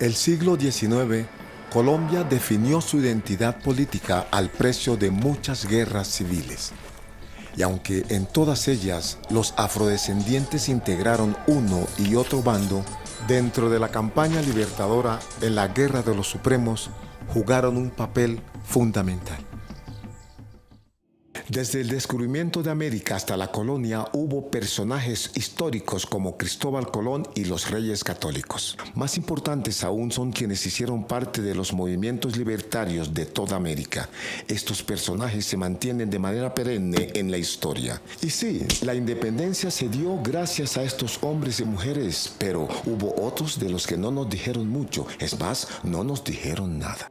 El siglo XIX, Colombia definió su identidad política al precio de muchas guerras civiles. Y aunque en todas ellas los afrodescendientes integraron uno y otro bando, dentro de la campaña libertadora en la Guerra de los Supremos jugaron un papel fundamental. Desde el descubrimiento de América hasta la colonia hubo personajes históricos como Cristóbal Colón y los Reyes Católicos. Más importantes aún son quienes hicieron parte de los movimientos libertarios de toda América. Estos personajes se mantienen de manera perenne en la historia. Y sí, la independencia se dio gracias a estos hombres y mujeres, pero hubo otros de los que no nos dijeron mucho. Es más, no nos dijeron nada.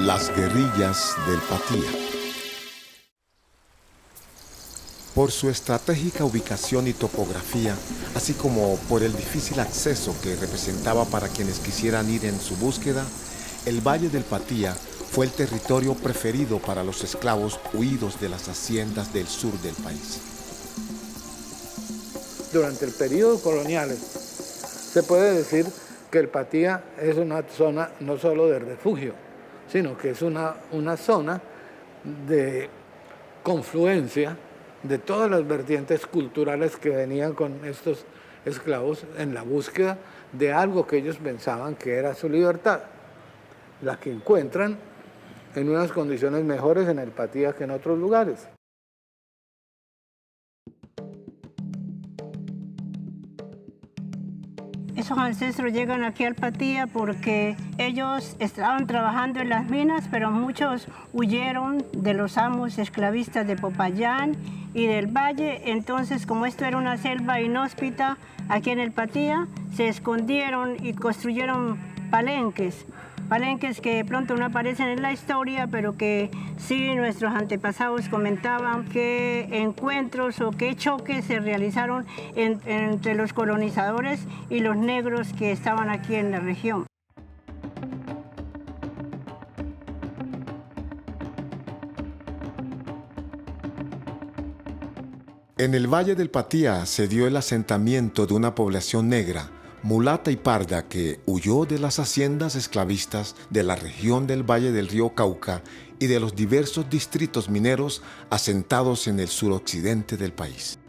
Las guerrillas del Patía. Por su estratégica ubicación y topografía, así como por el difícil acceso que representaba para quienes quisieran ir en su búsqueda, el Valle del Patía fue el territorio preferido para los esclavos huidos de las haciendas del sur del país. Durante el periodo colonial se puede decir que el Patía es una zona no solo de refugio, sino que es una zona de confluencia de todas las vertientes culturales que venían con estos esclavos en la búsqueda de algo que ellos pensaban que era su libertad, la que encuentran en unas condiciones mejores en el Patía que en otros lugares. Esos ancestros llegan aquí al Patía porque ellos estaban trabajando en las minas, pero muchos huyeron de los amos esclavistas de Popayán y del Valle. Entonces, como esto era una selva inhóspita, aquí en el Patía se escondieron y construyeron palenques. Palenques que de pronto no aparecen en la historia, pero que sí nuestros antepasados comentaban qué encuentros o qué choques se realizaron entre los colonizadores y los negros que estaban aquí en la región. En el Valle del Patía se dio el asentamiento de una población negra, mulata y parda, que huyó de las haciendas esclavistas de la región del Valle del Río Cauca y de los diversos distritos mineros asentados en el suroccidente del país.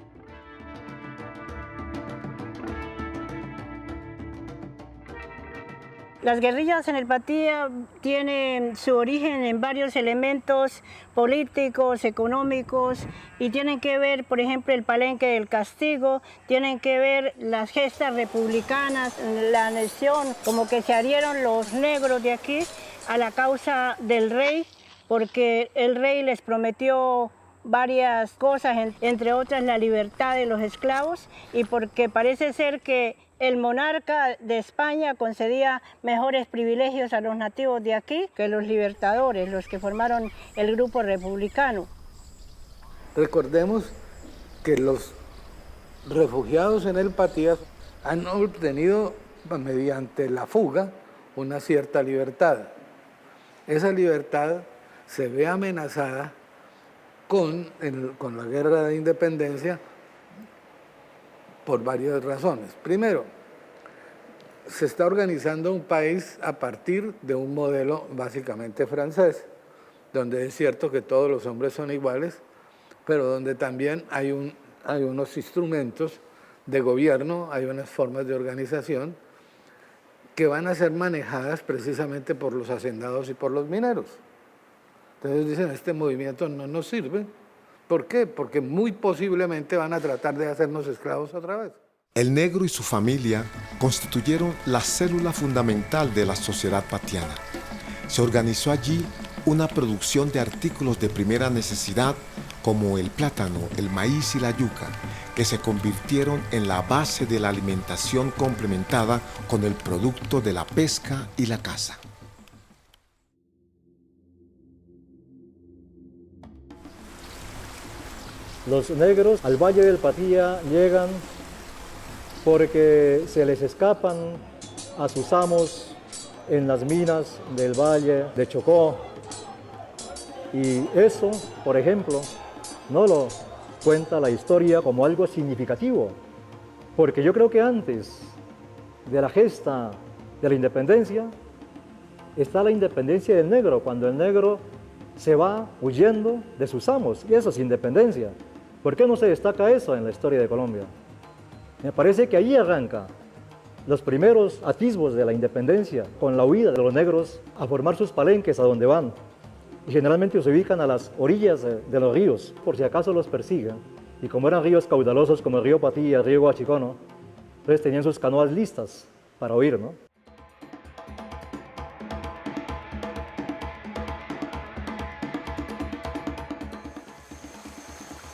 Las guerrillas en el Patía tienen su origen en varios elementos políticos, económicos, y tienen que ver, por ejemplo, el Palenque del Castigo, tienen que ver las gestas republicanas, la anexión, como que se adhirieron los negros de aquí a la causa del rey, porque el rey les prometió varias cosas, entre otras la libertad de los esclavos, y porque parece ser que el monarca de España concedía mejores privilegios a los nativos de aquí que los libertadores, los que formaron el grupo republicano. Recordemos que los refugiados en el Patía han obtenido mediante la fuga una cierta libertad. Esa libertad se ve amenazada con la guerra de independencia por varias razones. Primero, se está organizando un país a partir de un modelo básicamente francés, donde es cierto que todos los hombres son iguales, pero donde también hay unos instrumentos de gobierno, hay unas formas de organización que van a ser manejadas precisamente por los hacendados y por los mineros. Entonces dicen, este movimiento no nos sirve. ¿Por qué? Porque muy posiblemente van a tratar de hacernos esclavos otra vez. El negro y su familia constituyeron la célula fundamental de la sociedad patiana. Se organizó allí una producción de artículos de primera necesidad como el plátano, el maíz y la yuca, que se convirtieron en la base de la alimentación complementada con el producto de la pesca y la caza. Los negros al Valle del Patía llegan porque se les escapan a sus amos en las minas del Valle de Chocó. Y eso, por ejemplo, no lo cuenta la historia como algo significativo, porque yo creo que antes de la gesta de la independencia está la independencia del negro, cuando el negro se va huyendo de sus amos, y eso es independencia. ¿Por qué no se destaca eso en la historia de Colombia? Me parece que ahí arranca los primeros atisbos de la independencia, con la huida de los negros a formar sus palenques a donde van. Y generalmente se ubican a las orillas de los ríos, por si acaso los persiguen. Y como eran ríos caudalosos como el río Patía, el río Guachicono, entonces tenían sus canoas listas para huir, ¿no?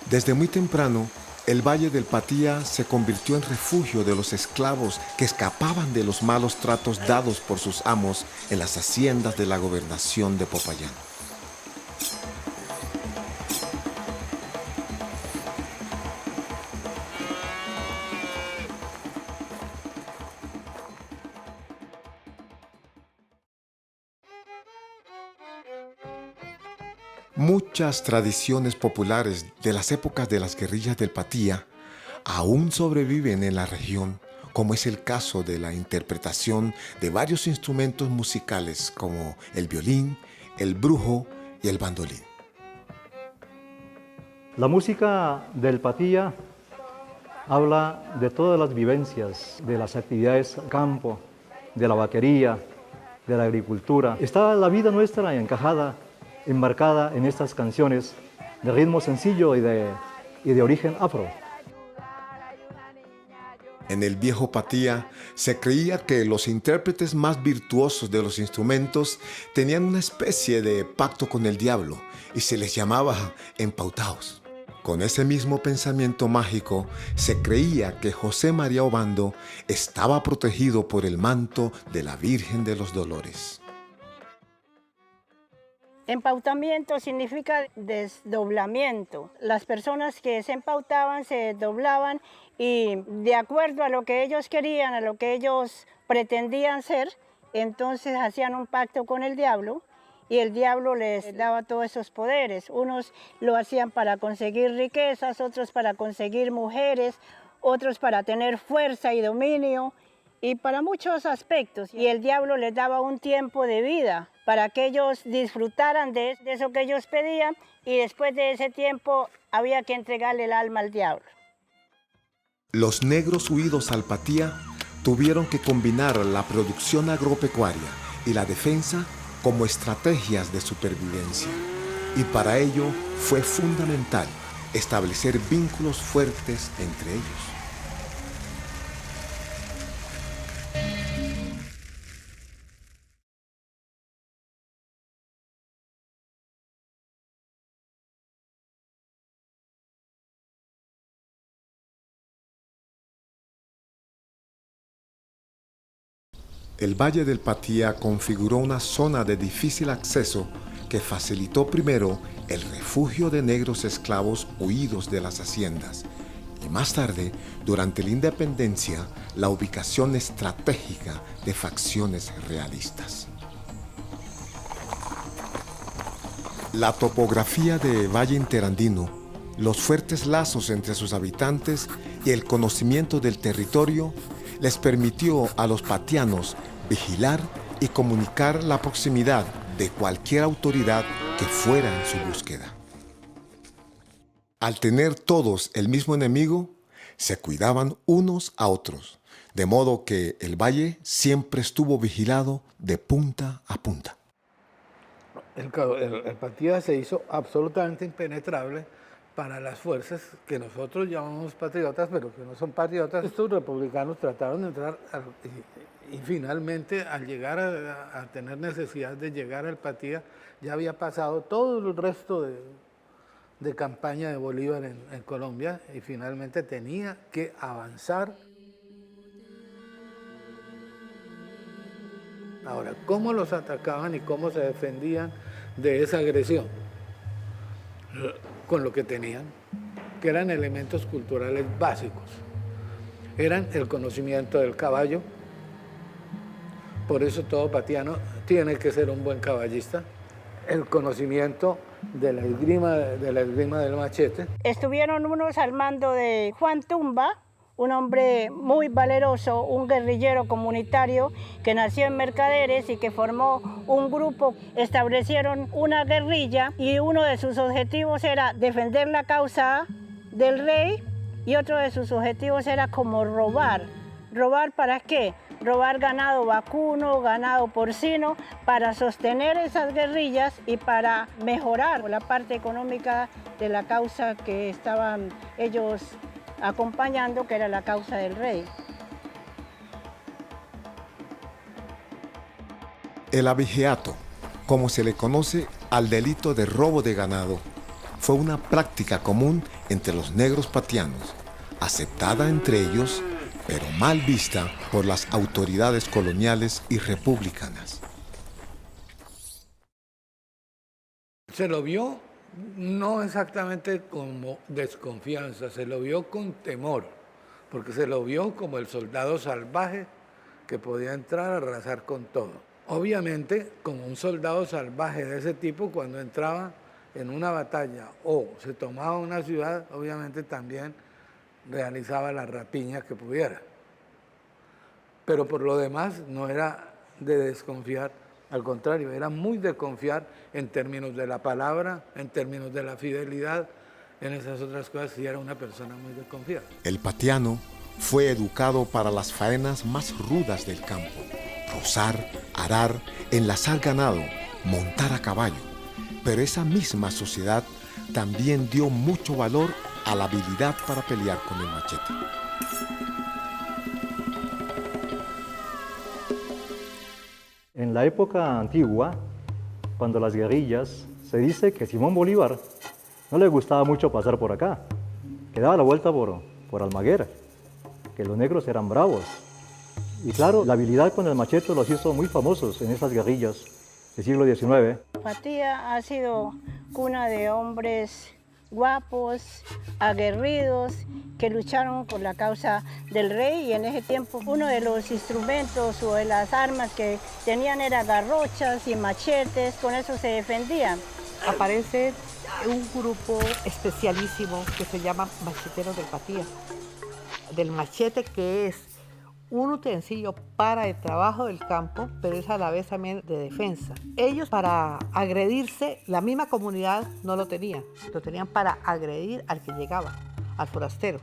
Desde muy temprano, el Valle del Patía se convirtió en refugio de los esclavos que escapaban de los malos tratos dados por sus amos en las haciendas de la gobernación de Popayán. Muchas tradiciones populares de las épocas de las guerrillas del Patía aún sobreviven en la región, como es el caso de la interpretación de varios instrumentos musicales como el violín, el brujo y el bandolín. La música del Patía habla de todas las vivencias, de las actividades del campo, de la vaquería, de la agricultura. Está la vida nuestra encajada, enmarcada en estas canciones de ritmo sencillo y de origen afro. En el viejo Patía se creía que los intérpretes más virtuosos de los instrumentos tenían una especie de pacto con el diablo y se les llamaba empautados. Con ese mismo pensamiento mágico se creía que José María Obando estaba protegido por el manto de la Virgen de los Dolores. Empautamiento significa desdoblamiento. Las personas que se empautaban se desdoblaban y de acuerdo a lo que ellos querían, a lo que ellos pretendían ser, entonces hacían un pacto con el diablo y el diablo les daba todos esos poderes. Unos lo hacían para conseguir riquezas, otros para conseguir mujeres, otros para tener fuerza y dominio y para muchos aspectos. Y el diablo les daba un tiempo de vida para que ellos disfrutaran de eso que ellos pedían y después de ese tiempo había que entregarle el alma al diablo. Los negros huidos al Patía tuvieron que combinar la producción agropecuaria y la defensa como estrategias de supervivencia. Y para ello fue fundamental establecer vínculos fuertes entre ellos. El Valle del Patía configuró una zona de difícil acceso que facilitó primero el refugio de negros esclavos huidos de las haciendas y más tarde, durante la independencia, la ubicación estratégica de facciones realistas. La topografía de Valle Interandino, los fuertes lazos entre sus habitantes y el conocimiento del territorio les permitió a los patianos vigilar y comunicar la proximidad de cualquier autoridad que fuera en su búsqueda. Al tener todos el mismo enemigo, se cuidaban unos a otros, de modo que el valle siempre estuvo vigilado de punta a punta. El Patía se hizo absolutamente impenetrable para las fuerzas que nosotros llamamos patriotas, pero que no son patriotas. Estos republicanos trataron de entrar y finalmente al llegar a tener necesidad de llegar al Patía, ya había pasado todo el resto de campaña de Bolívar en Colombia y finalmente tenía que avanzar. Ahora, ¿cómo los atacaban y cómo se defendían de esa agresión? Con lo que tenían, que eran elementos culturales básicos. eran el conocimiento del caballo. Por eso todo patiano tiene que ser un buen caballista. El conocimiento de la esgrima del machete. Estuvieron unos al mando de Juan Tumba, un hombre muy valeroso, un guerrillero comunitario que nació en Mercaderes y que formó un grupo. Establecieron una guerrilla y uno de sus objetivos era defender la causa del rey y otro de sus objetivos era como robar. ¿Robar para qué? Robar ganado vacuno, ganado porcino, para sostener esas guerrillas y para mejorar la parte económica de la causa que estaban ellos acompañando, que era la causa del rey. El abigeato, como se le conoce al delito de robo de ganado, fue una práctica común entre los negros patianos, aceptada entre ellos, pero mal vista por las autoridades coloniales y republicanas. Se lo vio no exactamente como desconfianza, se lo vio con temor, porque se lo vio como el soldado salvaje que podía entrar a arrasar con todo. Obviamente, como un soldado salvaje de ese tipo, cuando entraba en una batalla o se tomaba una ciudad, obviamente también realizaba las rapiñas que pudiera. Pero por lo demás no era de desconfiar, al contrario, era muy de confiar en términos de la palabra, en términos de la fidelidad, en esas otras cosas, sí era una persona muy desconfiada. El patiano fue educado para las faenas más rudas del campo: rozar, arar, enlazar ganado, montar a caballo. Pero esa misma sociedad también dio mucho valor a la habilidad para pelear con el machete. En la época antigua, cuando las guerrillas, se dice que Simón Bolívar no le gustaba mucho pasar por acá, que daba la vuelta por Almaguer, que los negros eran bravos. Y claro, la habilidad con el machete los hizo muy famosos en esas guerrillas del siglo XIX. Patía ha sido cuna de hombres guapos, aguerridos, que lucharon por la causa del rey, y en ese tiempo uno de los instrumentos o de las armas que tenían era garrochas y machetes, con eso se defendían. Aparece un grupo especialísimo que se llama Macheteros del Patía, del machete, que es un utensilio para el trabajo del campo, pero es a la vez también de defensa. Ellos, para agredirse, la misma comunidad no lo tenían para agredir al que llegaba, al forastero,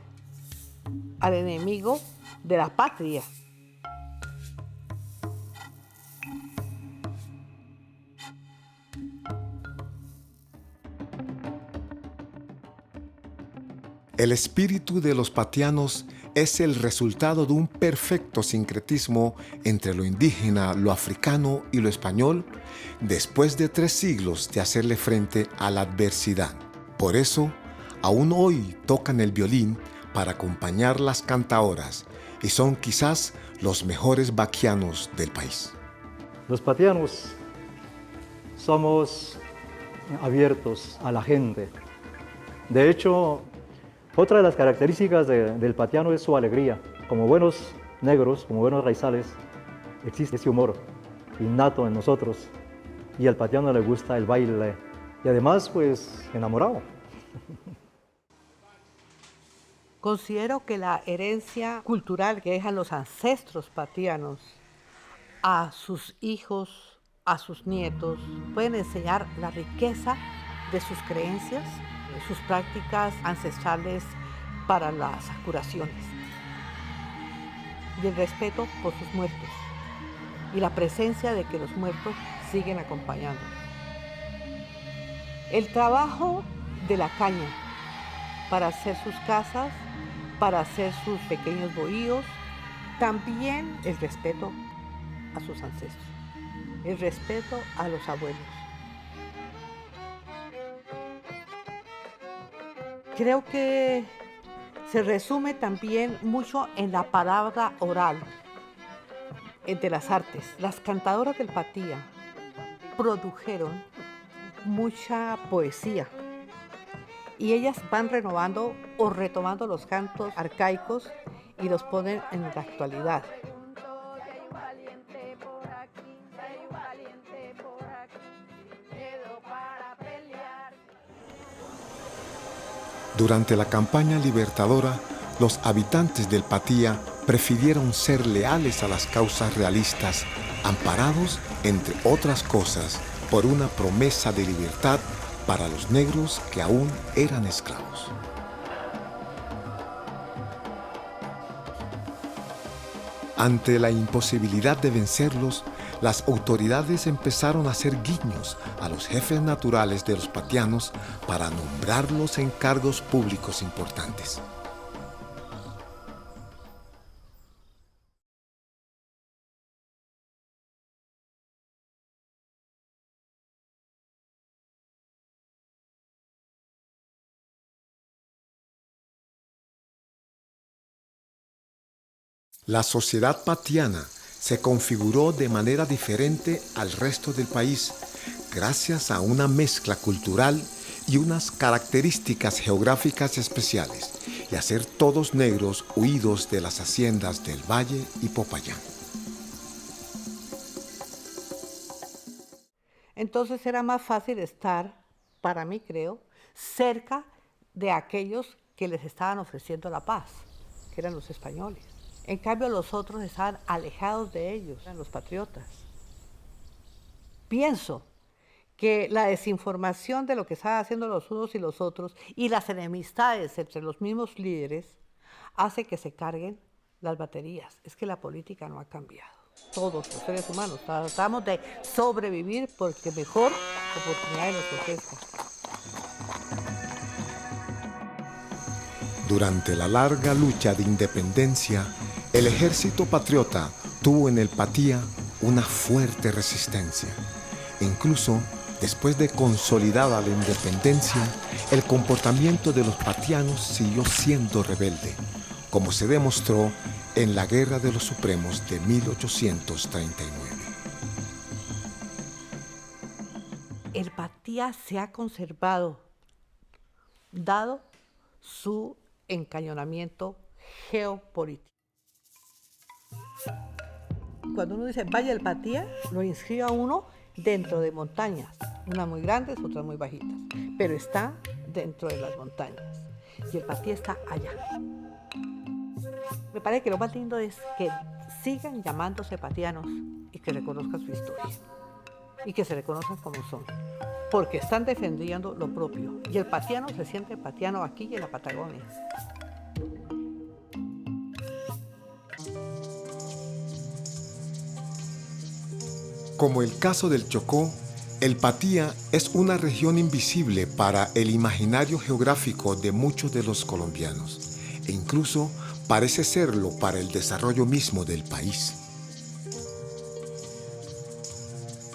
al enemigo de la patria. El espíritu de los patianos es el resultado de un perfecto sincretismo entre lo indígena, lo africano y lo español, después de 3 siglos de hacerle frente a la adversidad. Por eso, aún hoy tocan el violín para acompañar las cantaoras y son quizás los mejores vaquianos del país. Los patianos somos abiertos a la gente. De hecho, otra de las características del patiano es su alegría. Como buenos negros, como buenos raizales, existe ese humor innato en nosotros, y al patiano le gusta el baile y además, pues, enamorado. Considero que la herencia cultural que dejan los ancestros patianos a sus hijos, a sus nietos, pueden enseñar la riqueza de sus creencias, sus prácticas ancestrales para las curaciones, y el respeto por sus muertos, y la presencia de que los muertos siguen acompañándonos. El trabajo de la caña para hacer sus casas, para hacer sus pequeños bohíos, también el respeto a sus ancestros, el respeto a los abuelos. Creo que se resume también mucho en la palabra oral, de las artes. Las cantadoras del Patía produjeron mucha poesía y ellas van renovando o retomando los cantos arcaicos y los ponen en la actualidad. Durante la campaña libertadora, los habitantes del Patía prefirieron ser leales a las causas realistas, amparados, entre otras cosas, por una promesa de libertad para los negros que aún eran esclavos. Ante la imposibilidad de vencerlos, las autoridades empezaron a hacer guiños a los jefes naturales de los patianos para nombrarlos en cargos públicos importantes. La sociedad patiana se configuró de manera diferente al resto del país, gracias a una mezcla cultural y unas características geográficas especiales, y a ser todos negros huidos de las haciendas del Valle y Popayán. Entonces era más fácil estar, para mí creo, cerca de aquellos que les estaban ofreciendo la paz, que eran los españoles. En cambio, los otros estaban alejados de ellos, eran los patriotas. Pienso que la desinformación de lo que estaban haciendo los unos y los otros y las enemistades entre los mismos líderes hace que se carguen las baterías. Es que la política no ha cambiado. Todos los seres humanos tratamos de sobrevivir porque mejor oportunidad nos ofrezca. Durante la larga lucha de independencia, el ejército patriota tuvo en el Patía una fuerte resistencia. Incluso después de consolidada la independencia, el comportamiento de los patianos siguió siendo rebelde, como se demostró en la Guerra de los Supremos de 1839. El Patía se ha conservado, dado su encañonamiento geopolítico. Cuando uno dice Valle del Patía, lo inscribe a uno dentro de montañas, unas muy grandes, otras muy bajitas, pero está dentro de las montañas y el Patía está allá. Me parece que lo más lindo es que sigan llamándose patianos y que reconozcan su historia y que se reconozcan como son, porque están defendiendo lo propio y el patiano se siente patiano aquí y en la Patagonia. Como el caso del Chocó, el Patía es una región invisible para el imaginario geográfico de muchos de los colombianos, e incluso parece serlo para el desarrollo mismo del país.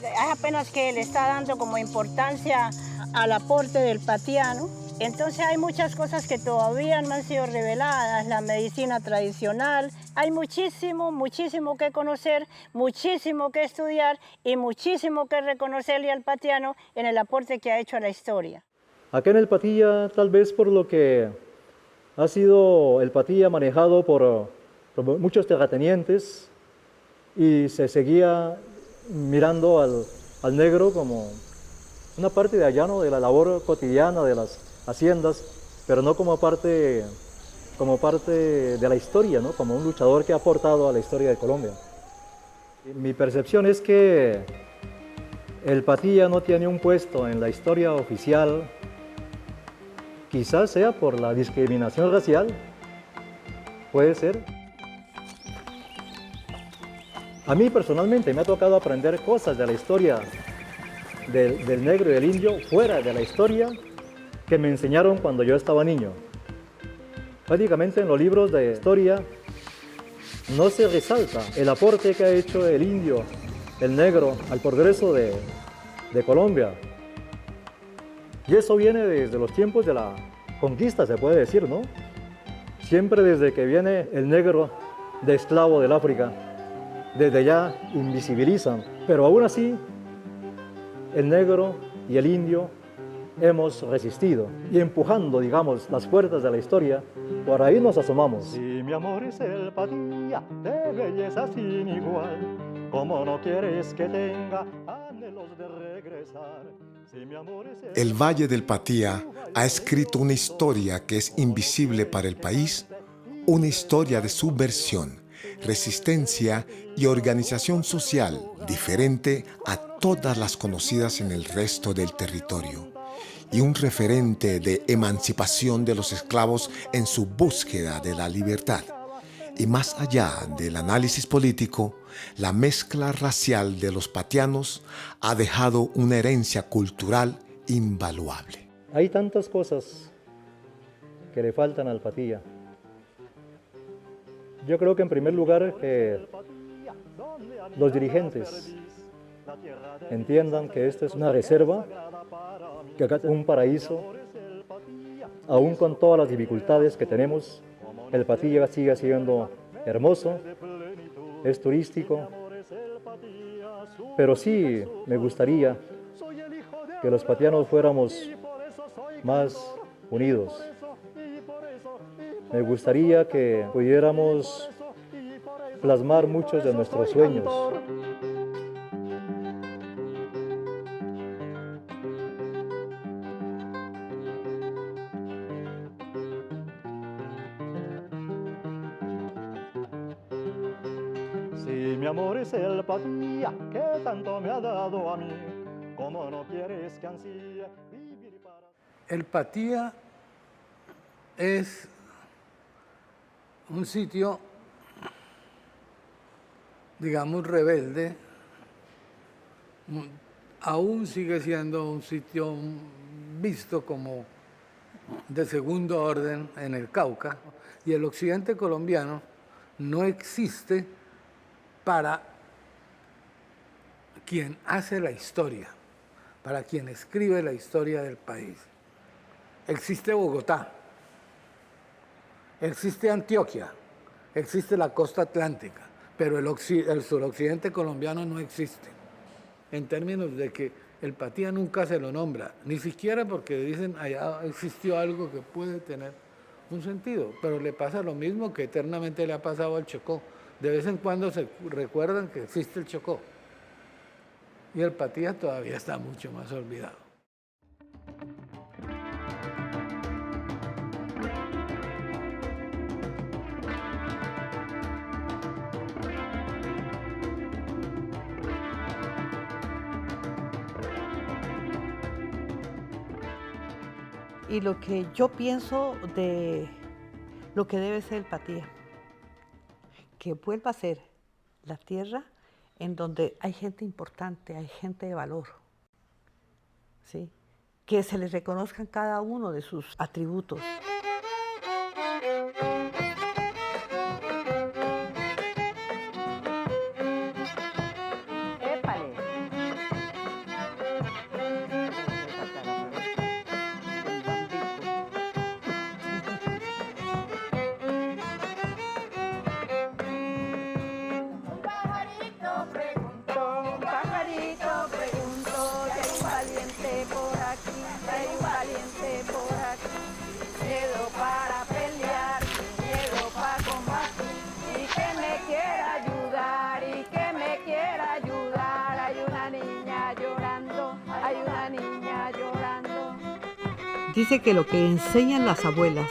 Es apenas que le está dando como importancia al aporte del patiano. Entonces hay muchas cosas que todavía no han sido reveladas, la medicina tradicional. Hay muchísimo, muchísimo que conocer, muchísimo que estudiar y muchísimo que reconocerle al patiano en el aporte que ha hecho a la historia. Acá en el Patía, tal vez por lo que ha sido el Patía manejado por muchos terratenientes y se seguía mirando al negro como una parte de allá, ¿no?, de la labor cotidiana de las haciendas, pero no como parte de la historia, ¿no?, como un luchador que ha aportado a la historia de Colombia. Mi percepción es que el Patía no tiene un puesto en la historia oficial, quizás sea por la discriminación racial, puede ser. A mí personalmente me ha tocado aprender cosas de la historia del negro y del indio fuera de la historia que me enseñaron cuando yo estaba niño. Prácticamente en los libros de historia no se resalta el aporte que ha hecho el indio, el negro, al progreso de Colombia. Y eso viene desde los tiempos de la conquista, se puede decir, ¿no? Siempre desde que viene el negro de esclavo del África, desde allá invisibilizan, pero aún así el negro y el indio hemos resistido y empujando, digamos, las puertas de la historia, por ahí nos asomamos. Si mi amor es el Patía, de belleza sin igual, como no quieres que tenga anhelos de regresar. Si mi amor es El Valle del Patía ha escrito una historia que es invisible para el país, una historia de subversión, resistencia y organización social diferente a todas las conocidas en el resto del territorio, y un referente de emancipación de los esclavos en su búsqueda de la libertad. Y más allá del análisis político, la mezcla racial de los patianos ha dejado una herencia cultural invaluable. Hay tantas cosas que le faltan al Patía. Yo creo que en primer lugar que los dirigentes entiendan que esta es una reserva, que acá es un paraíso, aún con todas las dificultades que tenemos, el Patía sigue siendo hermoso, es turístico, pero sí me gustaría que los patianos fuéramos más unidos. Me gustaría que pudiéramos plasmar muchos de nuestros sueños. Si mi amor es el Patía que tanto me ha dado a mí, ¿cómo no quieres que ansíe vivir para... El Patía es un sitio, digamos, rebelde. Aún sigue siendo un sitio visto como de segundo orden en el Cauca, y el occidente colombiano no existe para quien hace la historia, para quien escribe la historia del país. Existe Bogotá, existe Antioquia, existe la costa atlántica, pero el suroccidente colombiano no existe, en términos de que el Patía nunca se lo nombra, ni siquiera porque dicen allá existió algo que puede tener un sentido, pero le pasa lo mismo que eternamente le ha pasado al Chocó. De vez en cuando se recuerdan que existe el Chocó, y el Patía todavía está mucho más olvidado. Y lo que yo pienso de lo que debe ser el Patía, que vuelva a ser la tierra en donde hay gente importante, hay gente de valor, ¿sí? Que se les reconozcan cada uno de sus atributos. Dice que lo que enseñan las abuelas,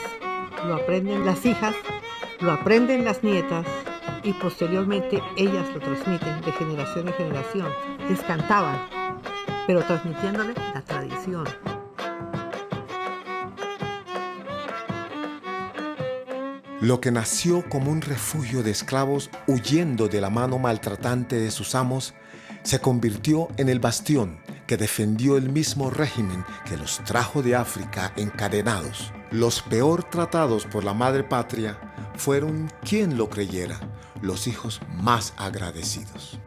lo aprenden las hijas, lo aprenden las nietas y posteriormente ellas lo transmiten de generación en generación. Les cantaban, pero transmitiéndole la tradición. Lo que nació como un refugio de esclavos huyendo de la mano maltratante de sus amos, se convirtió en el bastión que defendió el mismo régimen que los trajo de África encadenados. Los peor tratados por la madre patria fueron, quien lo creyera, los hijos más agradecidos.